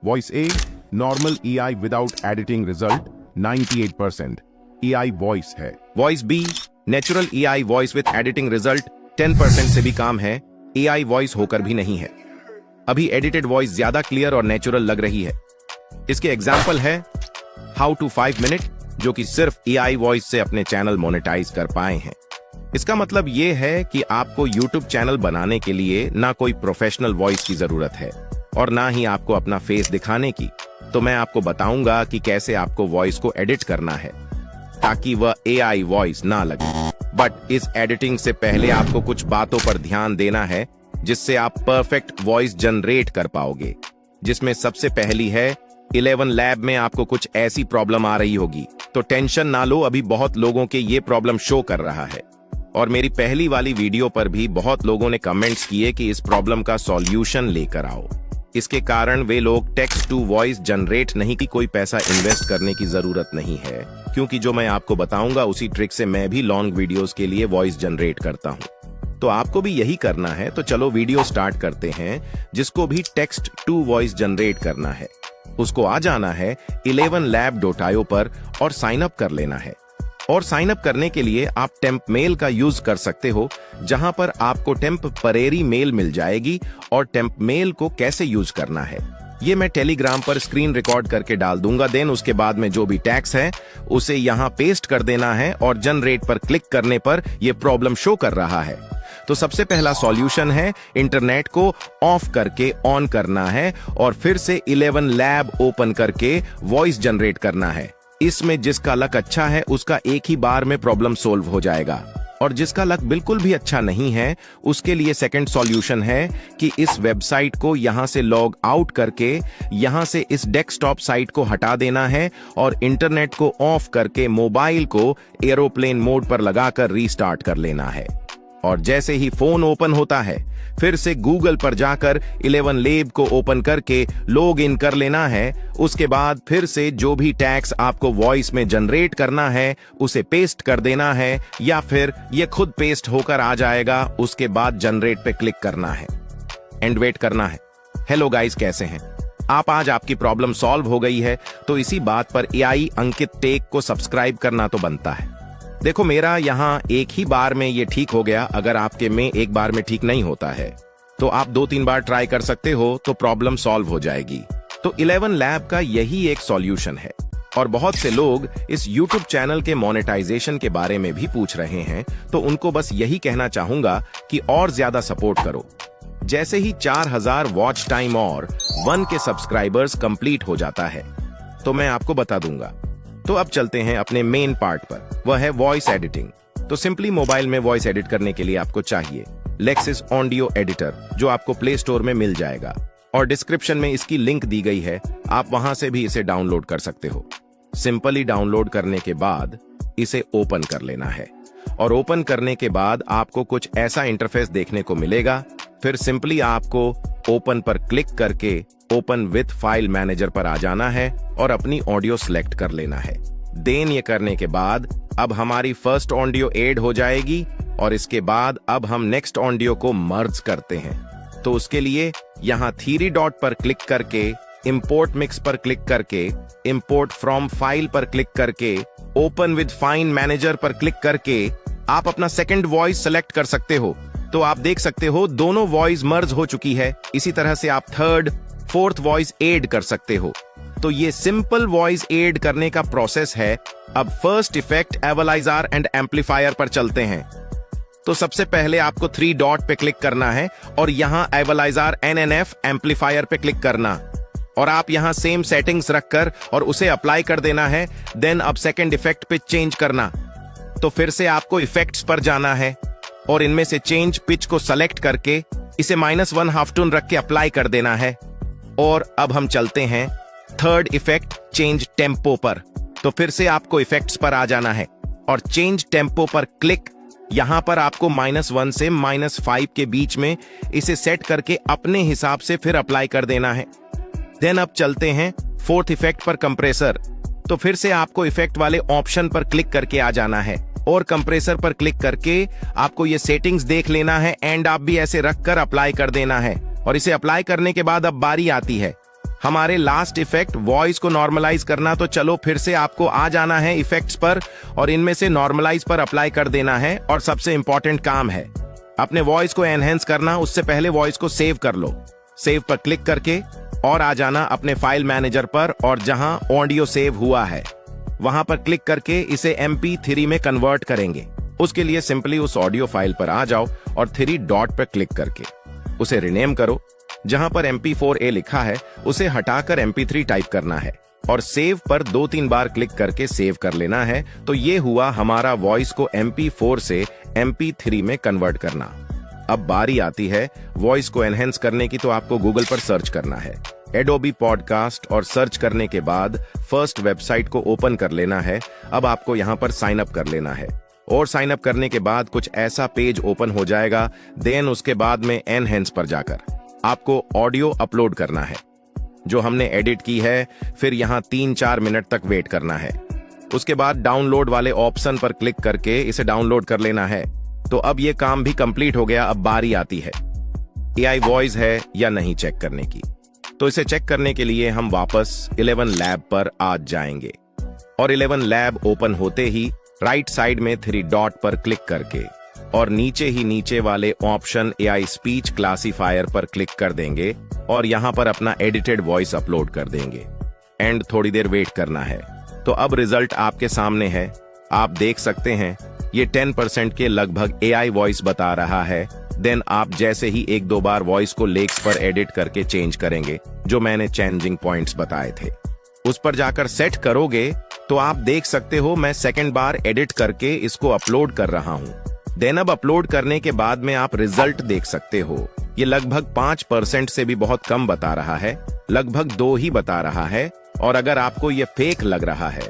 Voice A, normal EI without editing result 98%. EI voice है। Voice B, natural AI voice with editing result 10% से भी कम है, AI voice होकर भी नहीं है। अभी एडिटेड वॉइस ज्यादा क्लियर और नेचुरल लग रही है। इसके एग्जाम्पल है हाउ टू 5 मिनट, जो कि सिर्फ एआई वॉइस से अपने चैनल मोनेटाइज कर पाए हैं। इसका मतलब ये है कि आपको यूट्यूब चैनल बनाने के लिए ना कोई प्रोफेशनल वॉइस की जरूरत है और ना ही आपको अपना फेस दिखाने की। तो मैं आपको बताऊंगा कि कैसे आपको वॉइस को एडिट करना है ताकि वह एआई वॉइस ना लगे। बट इस एडिटिंग से पहले आपको कुछ बातों पर ध्यान देना है जिससे आप परफेक्ट वॉइस जनरेट कर पाओगे, जिसमें सबसे पहली है 11 लैब में आपको कुछ ऐसी प्रॉब्लम आ रही होगी, तो टेंशन ना लो, अभी बहुत लोगों के ये प्रॉब्लम शो कर रहा है। और मेरी पहली वाली वीडियो पर भी बहुत लोगों ने कमेंट्स किए कि इस प्रॉब्लम का सॉल्यूशन लेकर आओ। इसके कारण वे लोग टेक्स्ट टू वॉइस जनरेट नहीं की कोई पैसा इन्वेस्ट करने की जरूरत नहीं है, क्योंकि जो मैं आपको बताऊंगा उसी ट्रिक से मैं भी लॉन्ग वीडियोस के लिए वॉइस जनरेट करता हूं। तो आपको भी यही करना है। तो चलो वीडियो स्टार्ट करते हैं। जिसको भी टेक्स्ट टू वॉइस जनरेट करना है उसको आ जाना है 11lab.io पर और साइन अप कर लेना है। और साइन अप करने के लिए आप टेम्प मेल का यूज कर सकते हो, जहां पर आपको टेम्परेरी मेल मिल जाएगी। और टेम्प मेल को कैसे यूज करना है ये मैं टेलीग्राम पर स्क्रीन रिकॉर्ड करके डाल दूंगा। देन उसके बाद में जो भी टैक्स है उसे यहां पेस्ट कर देना है और जनरेट पर क्लिक करने पर यह प्रॉब्लम शो कर रहा है। तो सबसे पहला सॉल्यूशन है इंटरनेट को ऑफ करके ऑन करना है और फिर से 11 लैब ओपन करके वॉइस जनरेट करना है। इसमें जिसका लक अच्छा है उसका एक ही बार में प्रॉब्लम सोल्व हो जाएगा, और जिसका लक बिल्कुल भी अच्छा नहीं है उसके लिए सेकंड सॉल्यूशन है कि इस वेबसाइट को यहां से लॉग आउट करके यहां से इस डेस्कटॉप साइट को हटा देना है और इंटरनेट को ऑफ करके मोबाइल को एरोप्लेन मोड पर लगाकर रीस्टार्ट कर लेना है। और जैसे ही फोन ओपन होता है फिर से गूगल पर जाकर 11 लैब को ओपन करके लॉग इन कर लेना है। उसके बाद फिर से जो भी टैक्स आपको वॉइस में जनरेट करना है उसे पेस्ट कर देना है, या फिर ये खुद पेस्ट होकर आ जाएगा। उसके बाद जनरेट पे क्लिक करना है एंड वेट करना है। हेलो गाइस, कैसे हैं आप? आज आपकी प्रॉब्लम सॉल्व हो गई है, तो इसी बात पर एआई अंकित टेक को सब्सक्राइब करना तो बनता है। देखो, मेरा यहाँ एक ही बार में ये ठीक हो गया। अगर आपके में एक बार में ठीक नहीं होता है तो आप 2-3 बार ट्राई कर सकते हो, तो प्रॉब्लम सॉल्व हो जाएगी। तो 11 लैब का यही एक सॉल्यूशन है। और बहुत से लोग इस YouTube चैनल के मोनेटाइजेशन के बारे में भी पूछ रहे हैं, तो उनको बस यही कहना चाहूंगा कि और ज्यादा सपोर्ट करो। जैसे ही 4000 वॉच टाइम और 1 के सब्सक्राइबर्स कंप्लीट हो जाता है तो मैं आपको बता दूंगा। तो अब चलते हैं अपने मेन पार्ट पर, वह है वॉइस एडिटिंग। तो सिंपली मोबाइल में वॉइस एडिट करने के लिए आपको चाहिए लेक्सिस ऑडियो एडिटर, जो आपको प्ले स्टोर में मिल जाएगा और डिस्क्रिप्शन में इसकी लिंक दी गई है, आप वहां से भी इसे डाउनलोड कर सकते हो। सिंपली डाउनलोड करने के बाद इसे ओपन कर लेना है और ओपन करने के बाद आपको कुछ ऐसा इंटरफेस देखने को मिलेगा। फिर सिंपली आपको ओपन पर क्लिक करके ओपन विथ फाइल मैनेजर पर आ जाना है और अपनी ऑडियो सिलेक्ट कर लेना है। देन ये करने के बाद अब हमारी फर्स्ट ऑडियो ऐड हो जाएगी और इसके बाद अब हम नेक्स्ट ऑडियो को मर्ज करते हैं। तो उसके लिए यहाँ 3 डॉट पर क्लिक करके इंपोर्ट मिक्स पर क्लिक करके इंपोर्ट फ्रॉम फाइल पर क्लिक करके ओपन विद फाइन मैनेजर पर क्लिक करके आप अपना सेकंड वॉइस सेलेक्ट कर सकते हो। तो आप देख सकते हो दोनों वॉइस मर्ज हो चुकी है। इसी तरह से आप थर्ड, फोर्थ वॉइस ऐड कर सकते हो। तो ये सिंपल वॉइस ऐड करने का प्रोसेस है। अब फर्स्ट इफेक्ट एवलाइजर एंड एम्पलीफायर पर चलते हैं। तो सबसे पहले आपको 3 डॉट पे क्लिक करना है और यहां एवलाइजर NNF एम्पलीफायर पे क्लिक करना और आप यहां सेम सेटिंग्स रखकर और उसे अप्लाई कर देना है। देन अब सेकंड इफेक्ट पे चेंज करना। तो फिर से आपको इफेक्ट्स पर जाना है और इनमें से चेंज पिच को सेलेक्ट करके इसे -1 हाफ टोन रख के अप्लाई कर देना है। और अब हम चलते हैं थर्ड इफेक्ट चेंज टेम्पो पर। तो फिर से आपको इफेक्ट्स पर आ जाना है और चेंज टेम्पो पर क्लिक। यहां पर आपको -1 से -5 के बीच में इसे सेट करके अपने हिसाब से फिर अप्लाई कर देना है। देन अब चलते हैं फोर्थ इफेक्ट पर कंप्रेसर। तो फिर से आपको इफेक्ट वाले ऑप्शन पर क्लिक करके आ जाना है और कंप्रेसर पर क्लिक करके आपको ये सेटिंग्स देख लेना है एंड आप भी ऐसे रखकर अप्लाई कर देना है। और इसे अप्लाई करने के बाद अब बारी आती है हमारे लास्ट इफेक्ट वॉइस को नॉर्मलाइज करना, तो चलो फिर से आपको आ जाना है इफेक्ट्स पर और इनमें से नॉर्मलाइज पर अप्लाई कर देना है। और सबसे इंपॉर्टेंट काम है अपने वॉइस को एनहेंस करना। उससे पहले वॉइस को सेव कर लो। सेव पर क्लिक करके और आ जाना अपने फाइल मैनेजर पर, और जहां ऑडियो सेव हुआ है वहां पर क्लिक करके इसे MP3 में कन्वर्ट करेंगे। उसके लिए सिंपली उस ऑडियो फाइल पर आ जाओ और 3 डॉट पर क्लिक करके उसे रिनेम करो। जहां पर MP4A लिखा है उसे हटाकर MP3 टाइप करना है और सेव पर 2-3 बार क्लिक करके सेव कर लेना है। तो ये हुआ हमारा वॉइस को MP4 से MP3 में कन्वर्ट करना। अब बारी आती है वॉइस को एनहेंस करने की, तो आपको गूगल पर सर्च करना है Adobe पॉडकास्ट, और सर्च करने के बाद फर्स्ट वेबसाइट को ओपन कर लेना है। अब आपको यहां पर साइन अप कर लेना है और साइन अप करने के बाद कुछ ऐसा पेज ओपन हो जाएगा। देन उसके बाद में एनहेंस पर जाकर आपको ऑडियो अपलोड करना है जो हमने एडिट की है। फिर यहां 3-4 मिनट तक वेट करना है। उसके बाद डाउनलोड वाले ऑप्शन पर क्लिक करके इसे डाउनलोड कर लेना है। तो अब ये काम भी कंप्लीट हो गया। अब बारी आती है AI वॉइस है या नहीं चेक करने की। तो इसे चेक करने के लिए हम वापस 11 लैब पर आ जाएंगे और 11 लैब ओपन होते ही राइट साइड में 3 डॉट पर क्लिक करके और नीचे ही नीचे वाले ऑप्शन AI स्पीच क्लासीफायर पर क्लिक कर देंगे और यहां पर अपना एडिटेड वॉइस अपलोड कर देंगे। एंड थोड़ी देर वेट करना है। तो अब रिजल्ट आपके सामने है। आप देख सकते हैं ये 10% के लगभग AI वॉइस बता रहा है। देन आप जैसे ही 1-2 बार वॉइस को लेक्स पर एडिट करके चेंज करेंगे, जो मैंने चेंजिंग पॉइंट्स बताए थे, उस पर जाकर सेट करोगे तो आप देख सकते हो मैं सेकंड बार एडिट करके इसको अपलोड कर रहा हूं। देन अब अपलोड करने के बाद में आप रिजल्ट देख सकते हो। ये लगभग 5% से भी बहुत कम बता रहा है, लगभग 2 ही बता रहा है। और अगर आपको ये फेक लग रहा है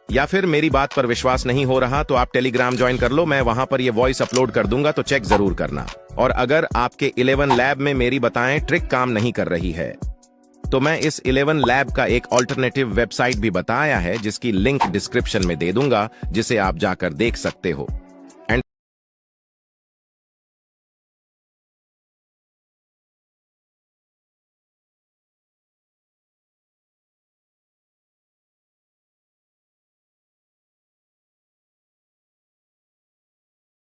या फिर मेरी बात पर विश्वास नहीं हो रहा, तो आप टेलीग्राम ज्वाइन कर लो। मैं वहां पर ये वॉइस अपलोड कर दूंगा, तो चेक जरूर करना। और अगर आपके 11 लैब में मेरी बताएं ट्रिक काम नहीं कर रही है, तो मैं इस 11 लैब का एक ऑल्टरनेटिव वेबसाइट भी बताया है, जिसकी लिंक डिस्क्रिप्शन में दे दूंगा, जिसे आप जाकर देख सकते हो।